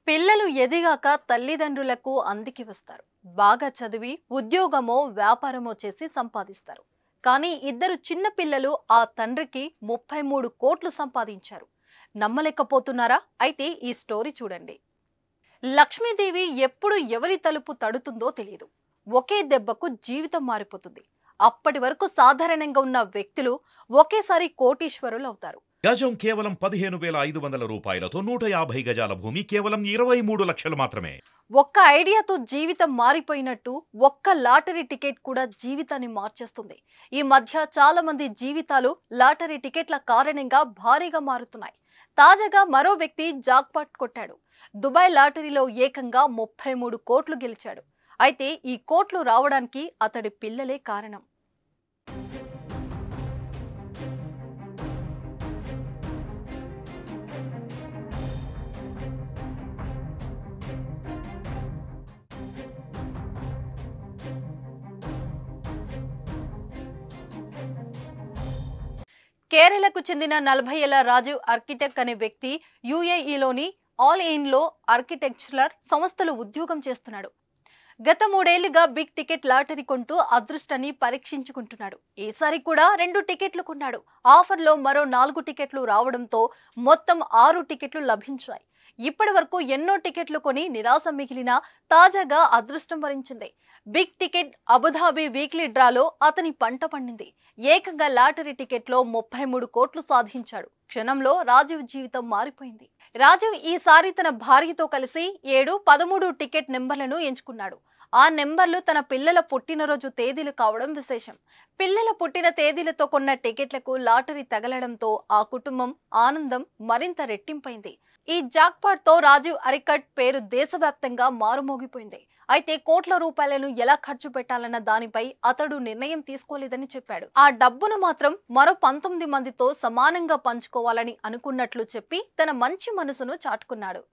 పిల్లలు ఎదిగాక తల్లిదండ్రులకు అందికి వస్తారు. బాగా చదివి ఉద్యోగమో వ్యాపారమో చేసి సంపాదిస్తారు. కానీ ఇద్దరు చిన్న పిల్లలు ఆ తండ్రికి 33 కోట్లు సంపాదించారు. నమ్మలేకపోతున్నారా? అయితే ఈ స్టోరీ చూడండి. లక్ష్మీదేవి ఎప్పుడు ఎవరి తలుపు తడుతుందో తెలియదు. ఒకే దెబ్బకు జీవితం మారిపోతుంది. అప్పటి వరకు సాధారణంగా ఉన్న వ్యక్తులు ఒకేసారి కోటీశ్వరులు అవుతారు. గజం కేవలం 15,500 రూపాయలతో 150 గజాల భూమి కేవలం 23 లక్షలు మాత్రమే. ఒక్క ఐడియాతో జీవితం మారిపోయినట్టు ఒక్క లాటరీ టికెట్ కూడా జీవితాన్ని మార్చేస్తుంది. ఈ మధ్య చాలా మంది జీవితాలు లాటరీ టికెట్ల కారణంగా భారీగా మారుతున్నాయి. తాజాగా మరో వ్యక్తి జాక్పాట్ కొట్టాడు. దుబాయ్ లాటరీలో ఏకంగా 33 కోట్లు గెలిచాడు. అయితే ఈ కోట్లు రావడానికి అతడి పిల్లలే కారణం. కేరళకు చెందిన 40 ఏళ్ల రాజీవ్ ఆర్కిటెక్ట్ అనే వ్యక్తి యుఏఈలోని ఆల్ ఇన్లో ఆర్కిటెక్చరల్ సంస్థలో ఉద్యోగం చేస్తున్నాడు. గత 3 ఏళ్లుగా బిగ్ టికెట్ లాటరీ కొంటూ అదృష్టాన్ని పరీక్షించుకుంటున్నాడు. ఈసారి కూడా 2 టికెట్లు కొన్నాడు. ఆఫర్లో మరో 4 టికెట్లు రావడంతో మొత్తం 6 టికెట్లు లభించాయి. ఇప్పటి వరకు ఎన్నో టికెట్లు కొని నిరాశ మిగిలిన తాజాగా అదృష్టం వరించింది. బిగ్ టికెట్ అబుధాబి వీక్లీ డ్రాలో అతని పంట పండింది. ఏకంగా లాటరీ టికెట్లో 33 కోట్లు సాధించాడు. క్షణంలో రాజీవ్ జీవితం మారిపోయింది. రాజీవ్ ఈసారి తన భార్యతో కలిసి 7, 13 టికెట్ నెంబర్లను ఎంచుకున్నాడు. ఆ నెంబర్లు తన పిల్లల పుట్టినరోజు తేదీలు కావడం విశేషం. పిల్లల పుట్టిన తేదీలతో కొన్న టికెట్లకు లాటరీ తగలడంతో ఆ కుటుంబం ఆనందం మరింత రెట్టింపైంది. ఈ జాక్పాట్ తో రాజీవ్ ఆర్కిటెక్ట్ పేరు దేశవ్యాప్తంగా మారుమోగిపోయింది. అయితే కోట్ల రూపాయలను ఎలా ఖర్చు పెట్టాలన్న దానిపై అతడు నిర్ణయం తీసుకోలేదని చెప్పాడు. ఆ డబ్బును మాత్రం మరో 19 మందితో సమానంగా పంచుకోవాలని అనుకున్నట్లు చెప్పి తన మంచి మనసును చాటుకున్నాడు.